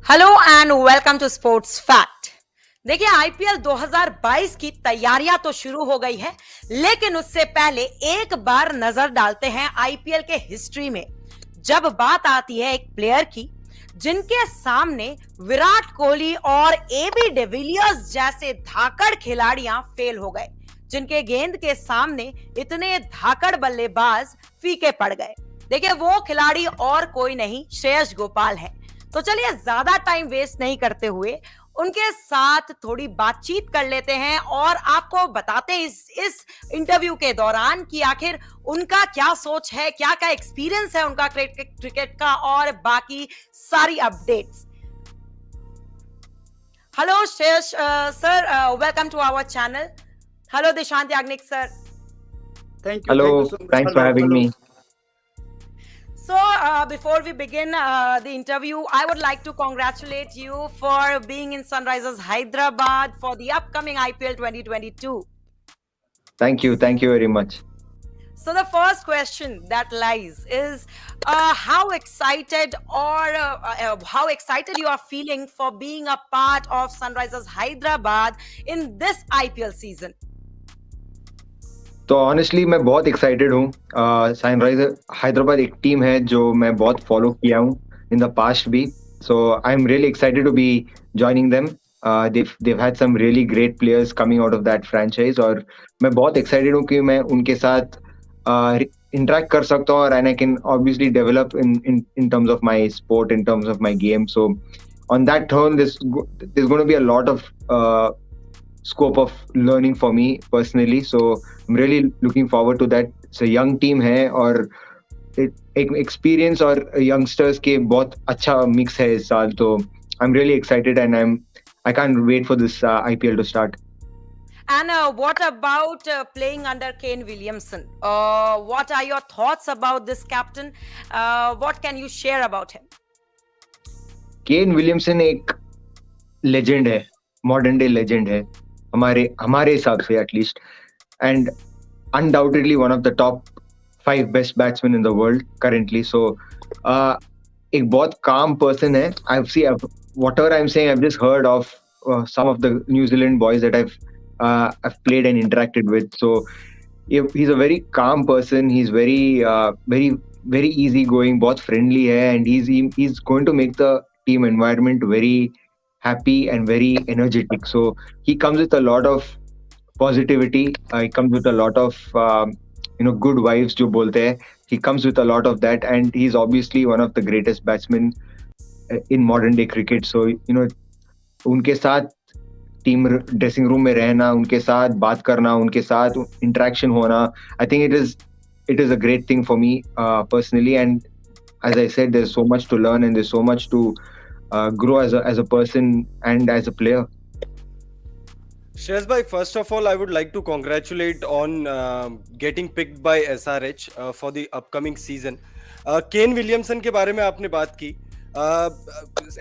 Hello and welcome to sports fact. देखिए IPL 2022 की तैयारियां तो शुरू हो गई है, लेकिन उससे पहले एक बार नजर डालते हैं आईपीएल के हिस्ट्री में। जब बात आती है एक प्लेयर की जिनके सामने विराट कोहली और एबी डिविलियर्स जैसे धाकड़ खिलाड़ियां फेल हो गए, जिनके गेंद के सामने इतने धाकड़ बल्लेबाज फीके पड़ गए। देखिए वो खिलाड़ी और कोई नहीं, श्रेयस गोपाल है। तो चलिए ज्यादा टाइम वेस्ट नहीं करते हुए उनके साथ थोड़ी बातचीत कर लेते हैं और आपको बताते हैं इस इंटरव्यू के दौरान कि आखिर उनका क्या सोच है, क्या क्या एक्सपीरियंस है उनका क्रिकेट का और बाकी सारी updates. Hello Shreyas sir, welcome to our channel. Hello Dishant Yagnik sir. Thank you. Hello, Thank you so much. thanks for having me. So, before we begin the interview, I would like to congratulate you for being in Sunrisers Hyderabad for the upcoming IPL 2022. Thank you very much. So, the first question that lies is how excited how excited you are feeling for being a part of Sunrisers Hyderabad in this IPL season. तो honestly मैं बहुत excited हूँ। Sunriser Hyderabad एक team है जो मैं बहुत follow किया हूँ इन द पास्ट भी, so I am really excited to be joining them. they've had some really great players coming out of that franchise और मैं बहुत एक्साइटेड हूँ कि मैं उनके साथ इंटरेक्ट कर सकता हूँ और I can obviously develop in terms of my sport, in terms of my game. So on that turn there's going to be a lot of scope of learning for me personally, so I'm really looking forward to that. It's a young team है और एक experience और youngsters के बहुत अच्छा mix है इस साल, तो I'm really excited and I can't wait for this IPL to start. And what about playing under Kane Williamson? What are your thoughts about this captain? What can you share about him? Kane Williamson एक legend है, modern day legend है हमारे हिसाब से at least, and undoubtedly one of the top 5 best batsman in the world currently. So एक बहुत काम person है। Whatever I'm saying, I've just heard of some of the New Zealand boys that I've played and interacted with. So he's a very calm person. He's very easygoing, बहुत friendly है, and he's going to make the team environment very happy and very energetic. So he comes with a lot of positivity. He comes with a lot of good vibes जो बोलते हैं. He comes with a lot of that, and he's obviously one of the greatest batsmen in modern day cricket. So उनके साथ team dressing room में रहना, उनके साथ बात करना, उनके साथ इंटरेक्शन होना, I think it is a great thing for me personally. And as I said, there's so much to learn and there's so much to grow as a person and as a player. Shreyas bhai, first of all, I would like to congratulate on getting picked by SRH for the upcoming season. Kane Williamson के बारे में आपने बात की।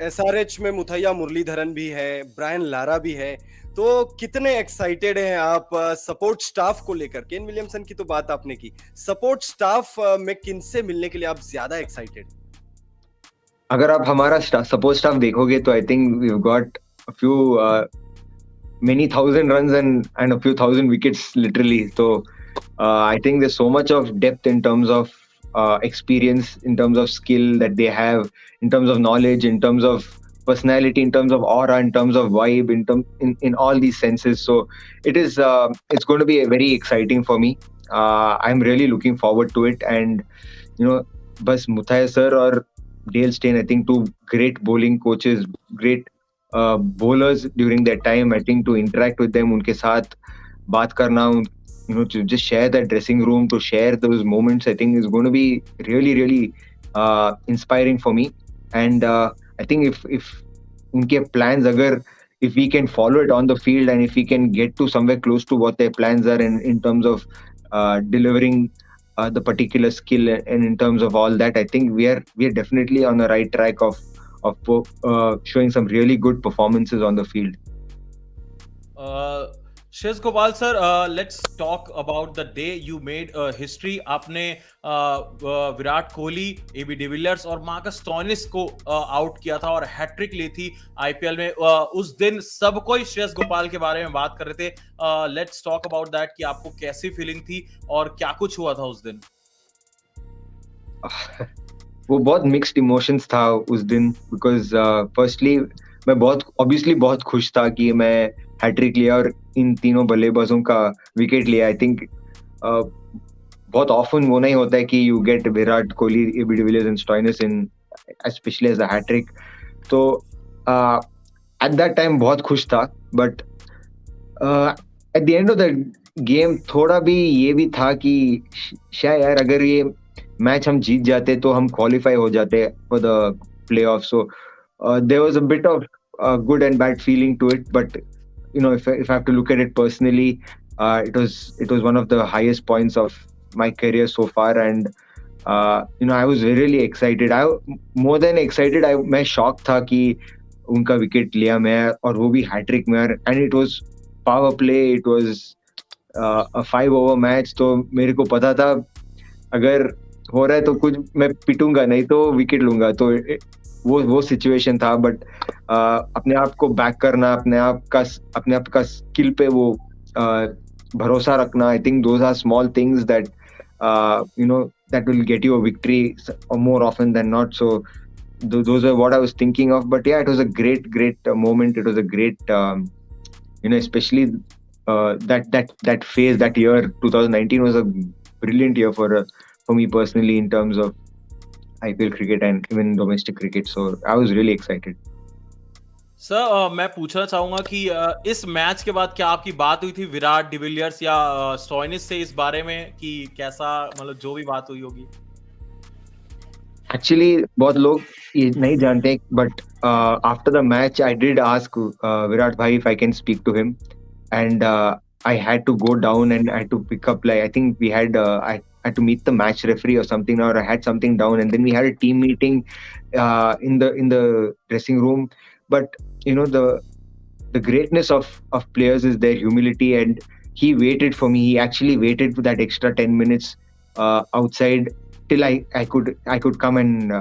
SRH में मुथैया मुरलीधरन भी है, Brian Lara भी है, तो कितने एक्साइटेड हैं आप सपोर्ट स्टाफ को लेकर? केन विलियमसन की तो बात आपने की, सपोर्ट स्टाफ में किनसे मिलने के लिए आप ज्यादा एक्साइटेड? अगर आप हमारा सपोर्ट स्टाफ देखोगे तो I think we have got a few many thousand runs and a few thousand wickets literally. So I think there's so much of depth in terms of experience, in terms of skill that they have, in terms of knowledge, in terms of personality, in terms of aura, in terms of vibe, in all these senses. So it's going to be very exciting for me. I'm really looking forward to it. And bas Muthaiya sir or Dale Steyn, I think two great bowling coaches, great bowlers during that time. I think to interact with them, unke saath baat karna, to just share that dressing room, to share those moments, I think is going to be really, really inspiring for me. And I think if unke plans, if we can follow it on the field and if we can get to somewhere close to what their plans are in terms of delivering the particular skill and in terms of all that, I think we are definitely on the right track of showing some really good performances on the field. Shreyas Gopal sir, let's talk about the day you made history. आपने Virat Kohli, AB de Villiers और Marcus Stoinis को out किया था और hat trick ली थी IPL में. उस दिन सब कोई श्रेयस गोपाल के बारे में बात कर रहे थे. लेट्स टॉक अबाउट दैट कि आपको कैसी फीलिंग थी और क्या कुछ हुआ था उस दिन. वो बहुत मिक्स्ड इमोशंस था उस दिन, बिकॉज फर्स्टली मैं बहुत खुश था कि मैं हैट्रिक लिया और इन तीनों बल्लेबाजों का विकेट लिया. आई थिंक बहुत ऑफन वो नहीं होता है कि you get Virat Kohli, AB de Villiers and Stoinis in specially as a hat trick. तो एट दैट टाइम बहुत खुश था, but at the end of the game थोड़ा भी ये भी था कि शायद यार अगर ये मैच हम जीत जाते तो हम क्वालिफाई हो जाते for the playoff. So there was a bit of good and bad feeling to it, but if I have to look at it personally, it was one of the highest points of my career so far, and I was really excited. More than excited, मैं shocked था कि उनका wicket लिया मैं, और वो भी hat trick में. and it was power play, it was a 5 over match. तो मेरे को पता था अगर हो रहा है तो कुछ मैं पिटूंगा, नहीं तो विकेट लूंगा. तो वो सिचुएशन था. बट अपने आप को बैक करना, अपने आप का स्किल पे वो भरोसा रखना, I think those are small things that that will get you a victory more often than not. So those are what I was thinking of. But yeah, it was a great moment. It was a great especially that phase, that year 2019 was a brilliant year for me personally in terms of IPL cricket and even domestic cricket. So I was really excited. Sir, मैं पूछना चाहूंगा कि इस match के बाद क्या आपकी बात हुई थी विराट, डिविलियर्स या स्टोइनिस से इस बारे में कि कैसा, मतलब जो भी बात हुई होगी? एक्चुअली बहुत लोग ये नहीं जानते, but after the match I did ask Virat भाई if I can speak to him, and I had to go down and I had to pick up, like I think we had I had to meet the match referee or something, or I had something down, and then we had a team meeting in the dressing room. But the greatness of players is their humility, and he waited for me. He actually waited for that extra 10 minutes outside till I could come and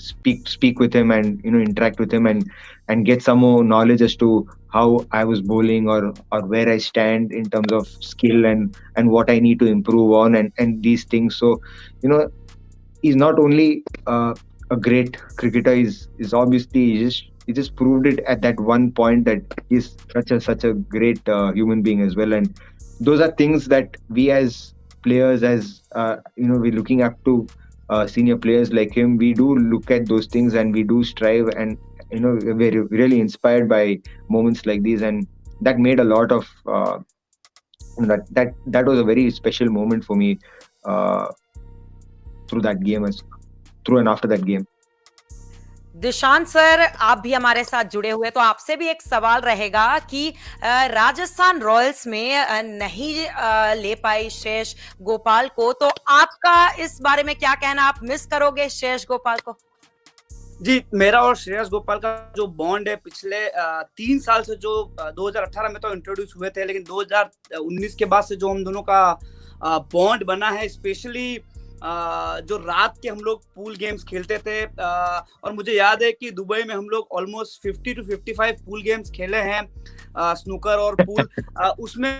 speak with him and interact with him and get some more knowledge as to how I was bowling or where I stand in terms of skill and what I need to improve on and these things. So he's not only a great cricketer, he's obviously he just proved it at that one point that he's such a great human being as well. And those are things that we as players, as we're looking up to senior players like him, we do look at those things and we do strive, and we're really inspired by moments like these, and that made a lot of that was a very special moment for me through that game, through and after that game. Dishant sir, आप भी हमारे साथ जुड़े हुए, तो आपसे भी एक सवाल रहेगा कि राजस्थान रॉयल्स में नहीं ले पाई श्रेयस गोपाल को, तो आपका इस बारे में क्या कहना? आप मिस करोगे श्रेयस गोपाल को? जी, मेरा और श्रेयस गोपाल का जो बॉन्ड है पिछले 3 साल से, जो 2018 में तो इंट्रोड्यूस हुए थे, लेकिन 2019 के बाद से जो हम दोनों का बॉन्ड बना है, स्पेशली जो रात के हम लोग पूल गेम्स खेलते थे, और मुझे याद है कि दुबई में हम लोग ऑलमोस्ट 50 to 55 पूल गेम्स खेले हैं, स्नूकर और पूल. उसमें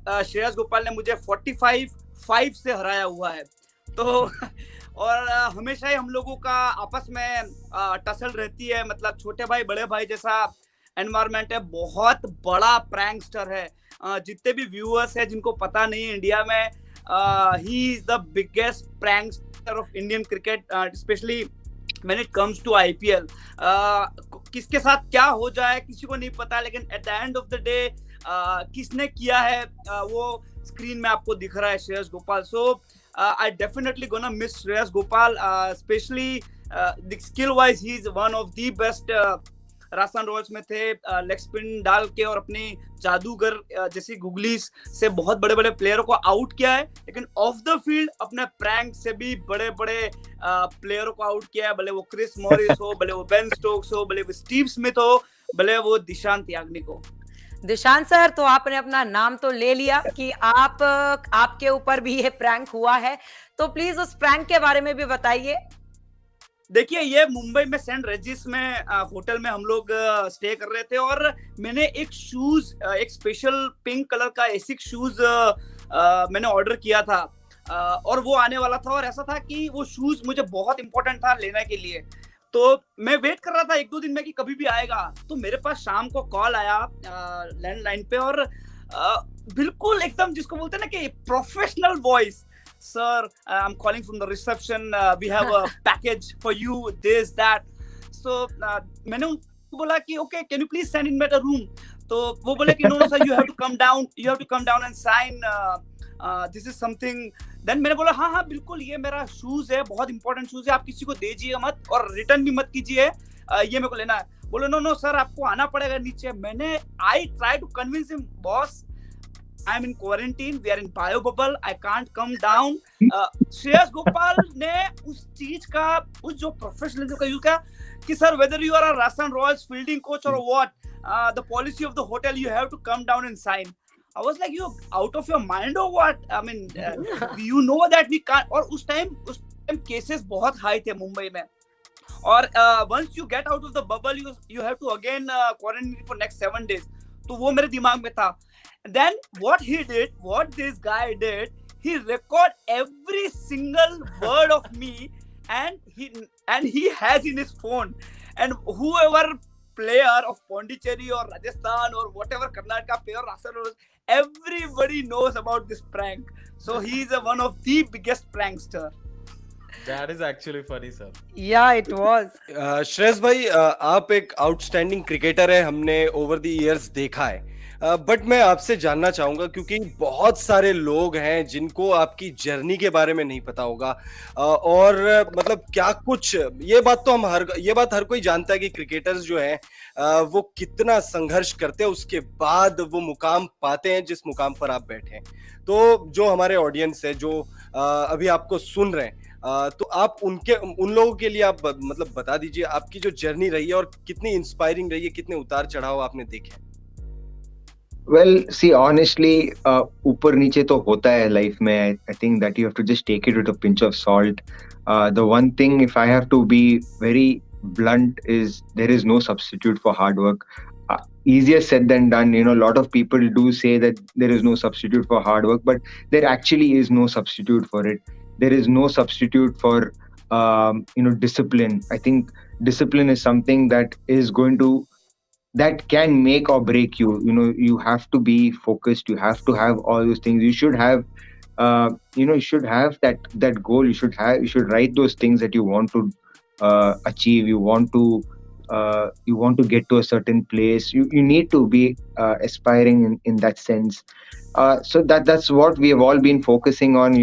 श्रेयस गोपाल ने मुझे 45-5 से हराया हुआ है. तो और हमेशा ही हम लोगों का आपस में टसल रहती है, मतलब छोटे भाई बड़े भाई जैसा एनवायरनमेंट है. बहुत बड़ा प्रैंकस्टर है. जितने भी व्यूअर्स है जिनको पता नहीं है, इंडिया में he is the biggest prankster of Indian cricket, especially when it comes to IPL. किसके साथ क्या हो जाए किसी को नहीं पता, लेकिन at the end of the day किसने किया है वो स्क्रीन में आपको दिख रहा है, Shreyas Gopal. So I definitely gonna miss Shreyas Gopal, especially the skill wise he is one of the best. Rajasthan Royals में थे, लेग स्पिन डाल के और अपनी जादूगर जैसी गुगलीज से बहुत बड़े बड़े प्लेयरों को आउट किया है, लेकिन ऑफ द फील्ड अपने प्रैंक से भी बड़े बड़े प्लेयरों को आउट किया है, भले वो क्रिस मॉरिस हो, भले वो बेन स्टोक्स हो, भले वो स्टीव स्मिथ हो, भले वो दिशांत याग्निक हो. दिशांत सर, तो आपने अपना नाम तो ले लिया कि आपके ऊपर भी ये प्रैंक हुआ है, तो प्लीज उस प्रैंक के बारे में भी बताइए। देखिए, ये मुंबई में सेंट रेजिस में होटल में हम लोग स्टे कर रहे थे, और मैंने एक शूज, एक स्पेशल पिंक कलर का एसिक शूज मैंने ऑर्डर किया था, और वो आने वाला था। और ऐसा था कि वो शूज मुझे बहुत इंपॉर्टेंट था लेने के लिए, तो मैं वेट कर रहा था 1-2 दिन में कि कभी भी आएगा। तो मेरे पास शाम को कॉल आया लैंडलाइन पे, और बिल्कुल एकदम जिसको बोलते हैं ना कि professional voice, sir, I'm calling from the reception, we have a package for you, this that. So मैंने उनको बोला कि okay, can you please send in me the room? तो वो बोले कि no sir, you have to come down and sign, this is something. Then मैंने बोला हाँ बिल्कुल, ये मेरा शूज है, बहुत इंपॉर्टेंट शूज है, आप किसी को दीजिए मत और रिटर्न भी मत कीजिए, ये मेरे को लेना है। बोले नो सर, आपको आना पड़ेगा नीचे। मैंने I try to convince him, boss I'm in quarantine, we are in bio bubble, I can't come down. Shreyas Gopal ने उस चीज का, उस जो प्रोफेशनलिज्म का यूज किया कि sir, whether you are a Rajasthan Royals fielding coach or what, the policy of the hotel, you have to come down and sign. I was like, you out of your mind or what? I mean, you know that we can't. और उस time cases बहुत high थे मुंबई में, और once you get out of the bubble, you have to again quarantine for next 7 days. तो वो मेरे दिमाग में था। Then what this guy did, he record every single word of me, and he has in his phone, and whoever player of Pondicherry or Rajasthan or whatever Karnataka player, everybody knows about this prank. So he is one of the biggest prankster. That is actually funny, sir. Yeah, it was. Shreyas भाई, आप एक outstanding cricketer है, हमने over the years देखा है, but मैं आपसे जानना चाहूंगा, क्योंकि बहुत सारे लोग हैं जिनको आपकी जर्नी के बारे में नहीं पता होगा, और मतलब क्या कुछ, ये बात हर कोई जानता है कि क्रिकेटर्स जो हैं वो कितना संघर्ष करते हैं, उसके बाद वो मुकाम पाते हैं जिस मुकाम पर आप बैठे हैं। तो जो हमारे ऑडियंस है, जो अभी आपको सुन रहे हैं, तो आप उन लोगों के लिए आप मतलब बता दीजिए आपकी जो जर्नी रही है और कितनी इंस्पायरिंग रही है, कितने उतार चढ़ाव आपने देखे। Well, see, honestly, ऊपर नीचे तो होता है लाइफ में. I think that you have to just take it with a pinch of salt. The one thing, if I have to be very blunt, is there is no substitute for hard work. Easier said than done. You know, a lot of people do say that there is no substitute for hard work, but there actually is no substitute for it. There is no substitute for discipline. I think discipline is something that can make or break you. You know, you have to be focused, you have to have all those things. You should have you should have that goal. You should write those things that you want to achieve. You want to get to a certain place. You need to be aspiring in that sense. So that's what we have all been focusing on.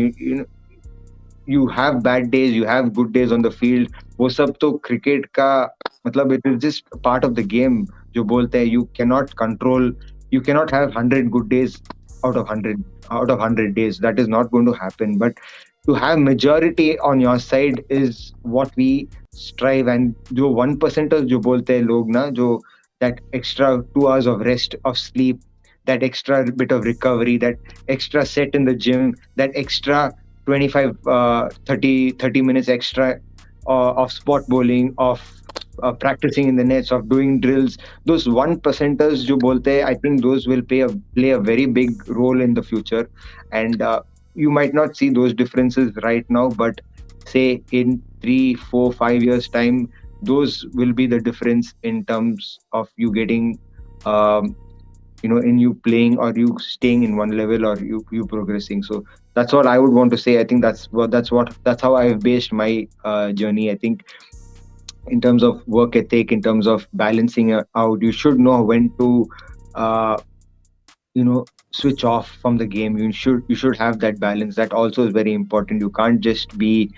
You have bad days, you have good days on the field. वो सब तो cricket का मतलब, it is just part of the game. जो बोलते हैं, you cannot have 100 good days out of 100 days. That is not going to happen. But to have majority on your side is what we strive. And जो 1%ers जो बोलते हैं लोग ना, जो that extra 2 hours of rest, of sleep, that extra bit of recovery, that extra set in the gym, that extra 30 minutes extra of spot bowling, of practicing in the nets, of doing drills. Those 1%ers jo bolte hai, I think those will play a very big role in the future. And you might not see those differences right now, but say in 3, 4, 5 years time, those will be the difference in terms of you getting in you playing, or you staying in one level, or you progressing. So that's what I would want to say. I think that's how I've based my journey. I think in terms of work ethic, in terms of balancing out, you should know when to switch off from the game. You should have that balance. That also is very important. You can't just be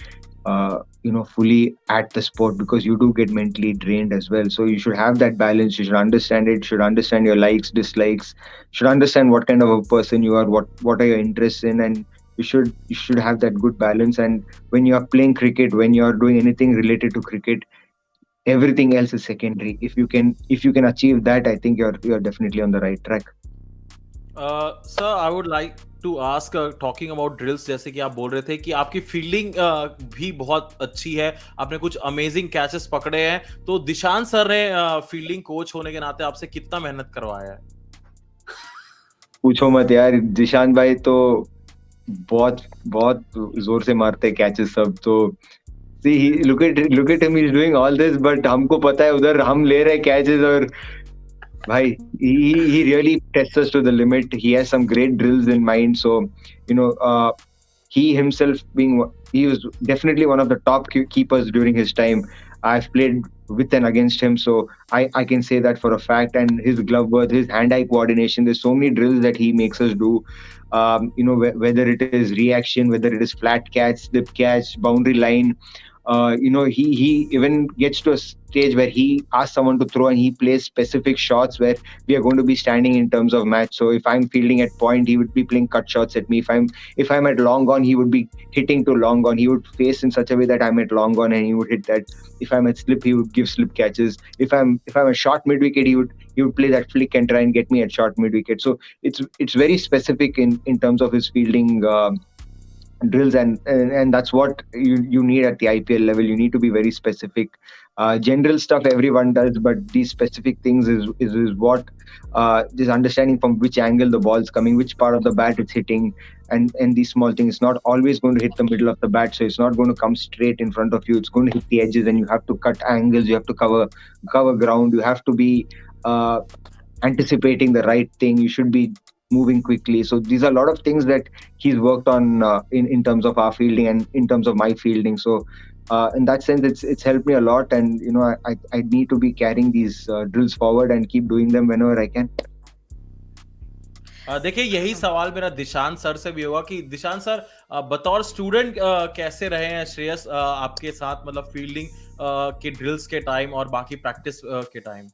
fully at the sport, because you do get mentally drained as well. So you should have that balance. You should understand it. Should understand your likes, dislikes. Should understand what kind of a person you are. What are your interests in, and you should have that good balance. And when you are playing cricket, when you are doing anything related to cricket, everything else is secondary. If you can achieve that, I think you're definitely on the right track. Sir I would like to ask, talking about drills, जैसे कि आप बोल रहे थे कि आपकी fielding भी बहुत अच्छी है, आपने कुछ अमेजिंग कैचेस पकड़े हैं, तो दिशान सर ने फील्डिंग कोच होने के नाते आपसे कितना मेहनत करवाया है? पूछो मत यार, जिशान भाई तो बहुत बहुत जोर से मारते हैं कैचेस सब। तो see, look at him, he's doing all this, but हमको पता है उधर हम ले रहे कैचेस, और भाई he really tests us to the limit. He has some great drills in mind. So you know, he himself he was definitely one of the top keepers during his time. I've played with and against him, so I can say that for a fact. And his glove work, his hand-eye coordination, there's so many drills that he makes us do. Whether it is reaction, whether it is flat catch, slip catch, boundary line. He even gets to a stage where he asks someone to throw, and he plays specific shots where we are going to be standing in terms of match. So if I'm fielding at point, he would be playing cut shots at me. If I'm at long on, he would be hitting to long on. He would face in such a way that I'm at long on, and he would hit that. If I'm at slip, he would give slip catches. If I'm a short mid wicket, he would play that flick and try and get me at short mid wicket. So it's very specific in terms of his fielding drills, and that's what you need at the IPL level. You need to be very specific. General stuff everyone does, but these specific things is what this understanding from which angle the ball's coming, which part of the bat it's hitting, and these small things. It's not always going to hit the middle of the bat, so it's not going to come straight in front of you. It's going to hit the edges, and you have to cut angles. You have to cover ground. You have to be anticipating the right thing. You should be moving quickly. So these are a lot of things that he's worked on in terms of our fielding and in terms of my fielding. So in that sense, it's helped me a lot, and I need to be carrying these drills forward and keep doing them whenever I can. देखिए, यही सवाल मेरा दिशान sir से भी होगा कि दिशान sir, बतौर student कैसे रहे हैं श्रेयस आपके साथ, मतलब फील्डिंग के ड्रिल्स के टाइम और बाकी प्रैक्टिस के टाइम?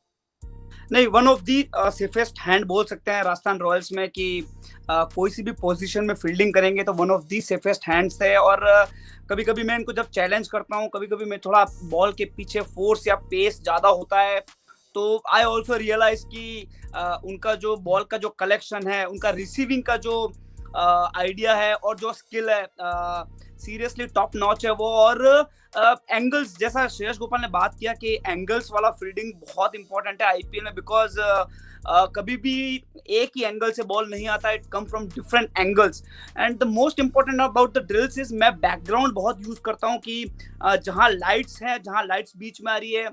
नहीं, one of the safest hand बोल सकते हैं राजस्थान रॉयल्स में कि कोई सी भी पोजीशन में फील्डिंग करेंगे तो one of the safest hands है। और कभी कभी मैं इनको जब चैलेंज करता हूँ, कभी कभी मैं थोड़ा बॉल के पीछे फोर्स या पेस ज्यादा होता है, तो आई ऑल्सो रियलाइज कि उनका जो बॉल का जो कलेक्शन है, उनका रिसीविंग का जो आइडिया है और जो स्किल है, सीरियसली टॉप नॉच है वो। और एंगल्स, जैसा श्रेयस गोपाल ने बात किया कि एंगल्स वाला फील्डिंग बहुत इंपॉर्टेंट है आईपीएल में, बिकॉज कभी भी एक ही एंगल से बॉल नहीं आता, it come from different angles. And the most important about the drills is मैं बैकग्राउंड बहुत यूज करता हूँ कि जहाँ लाइट्स है, जहाँ लाइट्स बीच में आ रही है,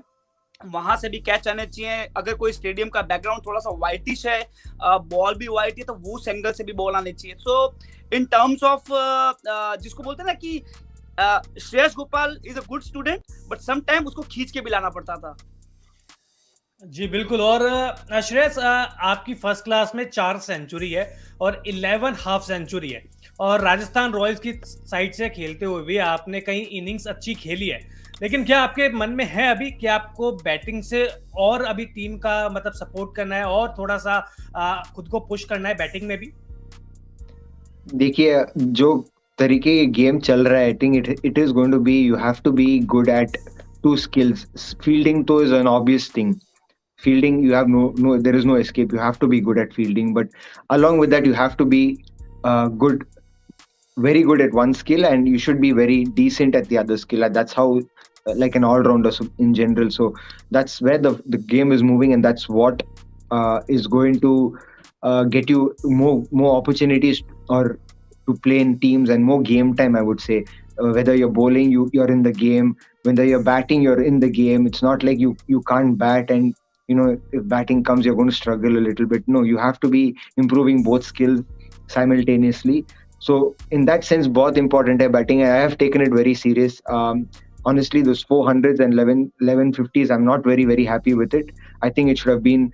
वहां से भी कैच आने चाहिए। अगर कोई स्टेडियम का बैकग्राउंड थोड़ा सा व्हाइटिश है, बॉल भी व्हाइट है, तो वो उस एंगल से भी बॉल आने चाहिए। सो इन टर्म्स ऑफ जिसको बोलते हैं ना कि Shreyas Gopal is a good student, but some time उसको खींच के भी लाना पड़ता था। जी बिल्कुल। और श्रेयस, आपकी फर्स्ट क्लास में 4 सेंचुरी है और 11 हाफ सेंचुरी है, और राजस्थान रॉयल्स की साइड से खेलते हुए भी आपने कई इनिंग्स अच्छी खेली है, लेकिन क्या आपके मन में है अभी कि आपको बैटिंग से और अभी टीम का मतलब सपोर्ट करना है और थोड़ा सा खुद को पुश करना है बैटिंग में भी? देखिए, जो तरीके ये गेम चल रहा है, I think it is going to be, you have to be good at 2 skills. Fielding though is an obvious thing. Fielding, you have no there is no escape. You have to be good at fielding, but along with that you have to be good, very good at one skill, and you should be very decent at the other skill. And that's how like an all-rounder in general. So that's where the game is moving, and that's what is going to get you more opportunities or to play in teams and more game time, I would say. Whether you're bowling, you're in the game. Whether you're batting, you're in the game. It's not like you can't bat, and if batting comes, you're going to struggle a little bit. No, you have to be improving both skills simultaneously. So in that sense, बहुत important है batting. I have taken it very serious. Honestly, those 400s and 1150s, I'm not very, very happy with it. I think it should have been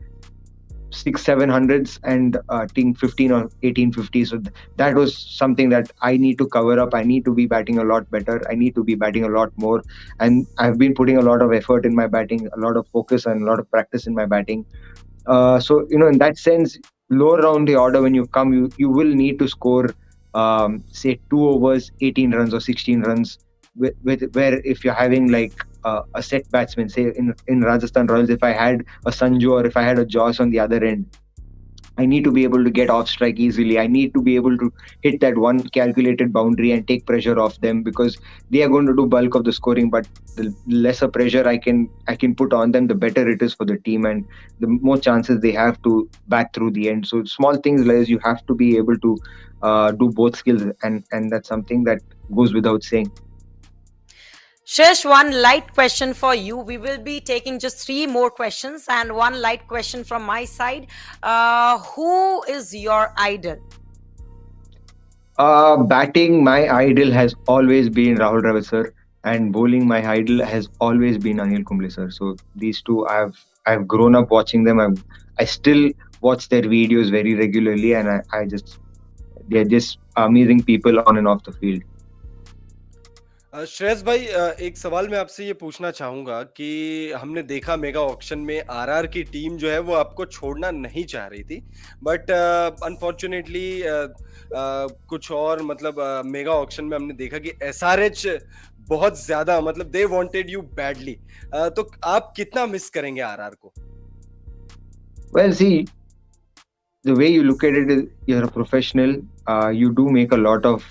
600-700s and I think 15 or 1850s. So that was something that I need to cover up. I need to be batting a lot better. I need to be batting a lot more. And I've been putting a lot of effort in my batting, a lot of focus and a lot of practice in my batting. So, in that sense, lower round the order, when you come, you will need to score, say 2 overs, 18 runs or 16 runs, where if you're having like a set batsman. Say in Rajasthan Royals, if I had a Sanju or if I had a Joss on the other end, I need to be able to get off strike easily. I need to be able to hit that one calculated boundary and take pressure off them, because they are going to do bulk of the scoring. But the lesser pressure I can put on them, the better it is for the team, and the more chances they have to bat through the end. So small things like this, you have to be able to do both skills, and that's something that goes without saying. Shreyash, one light question for you. We will be taking just 3 more questions, and one light question from my side. Who is your idol? Batting, my idol has always been Rahul Dravid sir, and bowling, my idol has always been Anil Kumble sir. So these two, I've grown up watching them. I still watch their videos very regularly, and I just they're just amazing people on and off the field. Shreyas भाई, एक सवाल मैं आपसे ये पूछना चाहूंगा कि हमने देखा मेगा ऑक्शन में आरआर की टीम जो है वो आपको छोड़ना नहीं चाह रही थी, बट अनफॉर्चुनेटली कुछ और मतलब मेगा ऑक्शन में हमने देखा कि एसआरएच बहुत ज्यादा मतलब दे वांटेड यू बैडली, तो आप कितना मिस करेंगे आरआर को? Well, see, the way you look at it is you're a professional. You do make a lot of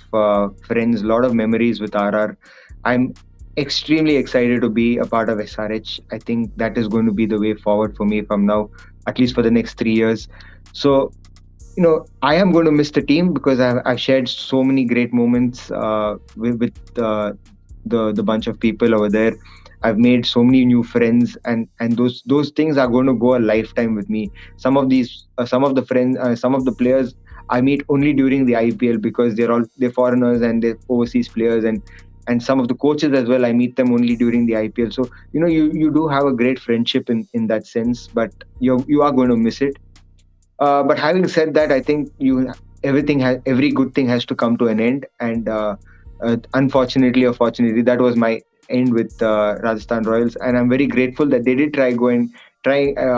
friends, a lot of memories with RR. I'm extremely excited to be a part of SRH. I think that is going to be the way forward for me from now, at least for the next 3 years. So, I am going to miss the team, because I've shared so many great moments with the bunch of people over there. I've made so many new friends, and those things are going to go a lifetime with me. Some of the friends, some of the players I meet only during the IPL, because they're foreigners and they're overseas players, and some of the coaches as well, I meet them only during the IPL. So you do have a great friendship in that sense, but you are going to miss it. But having said that, I think every good thing has to come to an end, and unfortunately or fortunately, that was my end with Rajasthan Royals, and I'm very grateful that they did try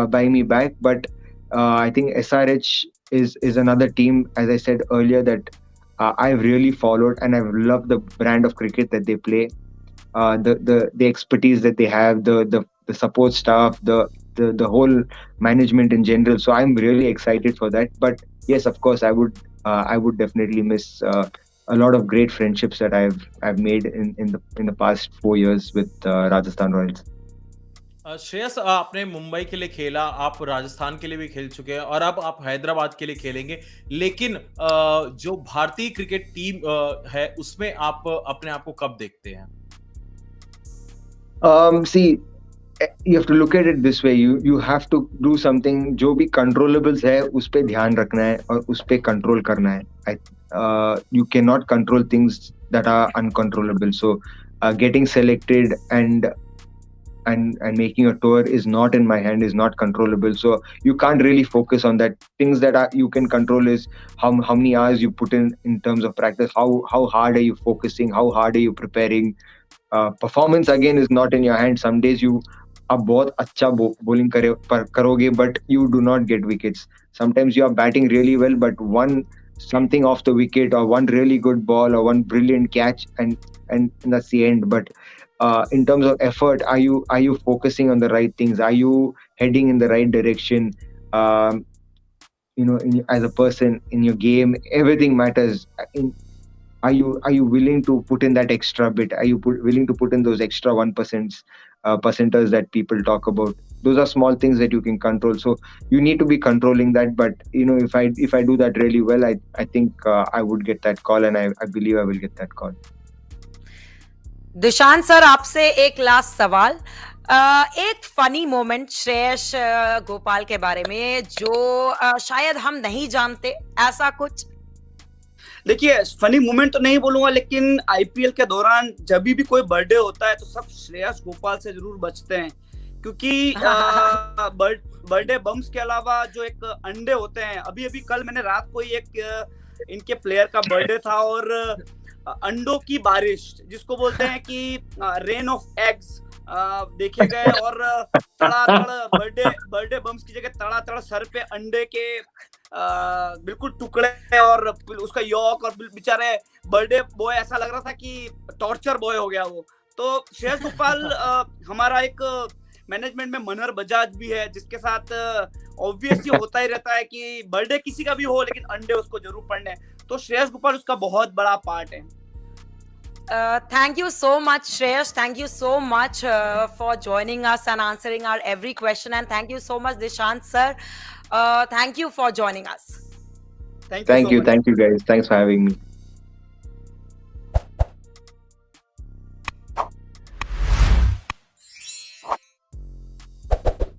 buy me back. But I think SRH is another team, as I said earlier, that I've really followed, and I've loved the brand of cricket that they play, the expertise that they have, the support staff, the whole management in general. So I'm really excited for that. But yes, of course, I would definitely miss a lot of great friendships that I've made in the past 4 years with Rajasthan Royals. Shreyas, आपने मुंबई के लिए खेला, आप राजस्थान के लिए भी खेल चुके हैं और अब आप हैदराबाद के लिए खेलेंगे, लेकिन जो भारतीय क्रिकेट टीम है उसमें आप अपने आप को कब देखते हैं? See, you have to look at it this way. You have to do something. जो भी controllables है उस पे ध्यान रखना है और उस पे control करना है. You cannot control things that are uncontrollable. So getting selected and making a tour is not in my hand, is not controllable. So you can't really focus on that. Things that you can control is how many hours you put in terms of practice. How hard are you focusing? How hard are you preparing? Performance again is not in your hand. Some days you are बहुत अच्छा bowling करोगे, but you do not get wickets. Sometimes you are batting really well, but something off the wicket, or one really good ball, or one brilliant catch, and that's the end. But in terms of effort, are you focusing on the right things? Are you heading in the right direction? As a person in your game, everything matters. Are you willing to put in that extra bit? Are you willing to put in those extra 1% percenters that people talk about? Those are small things that you can control. So you need to be controlling that. But if I do that really well, I think I would get that call, and I believe I will get that call. Dishant sir, आपसे एक last सवाल. एक funny moment Shreyas Gopal के बारे में जो शायद हम नहीं जानते, ऐसा कुछ? देखिए, फनी मोमेंट तो नहीं बोलूंगा, लेकिन आईपीएल के दौरान जब भी कोई बर्थडे होता है तो सब श्रेयस गोपाल से जरूर बचते हैं, क्योंकि बर्थडे बम्स के अलावा जो एक अंडे होते हैं, अभी कल मैंने रात को ही एक इनके प्लेयर का बर्थडे था, और अंडों की बारिश जिसको बोलते हैं कि रेन ऑफ एग्स देखे गए, और तड़ातड़ बर्थडे बम्स की जगह तड़ातड़ सर पे अंडे के बिल्कुल टुकड़े, और उसका यॉक, और बेचारे बर्थडे बॉय ऐसा लग रहा था कि टॉर्चर बॉय हो गया वो. तो श्रेयस गोपाल हमारा एक मैनेजमेंट में मनहर बजाज भी है, जिसके साथ ऑब्वियसली होता ही रहता है कि बर्थडे किसी का भी हो लेकिन अंडे उसको जरूर पड़ने हैं। तो श्रेयस गोपाल उसका बहुत बड़ा पार्ट है। Thank you so much, Shreyas. Thank you so much for joining us and answering our every question. And thank you so much, Dishant sir. Thank you for joining us. Thank you so much. Thank you guys. Thanks for having me.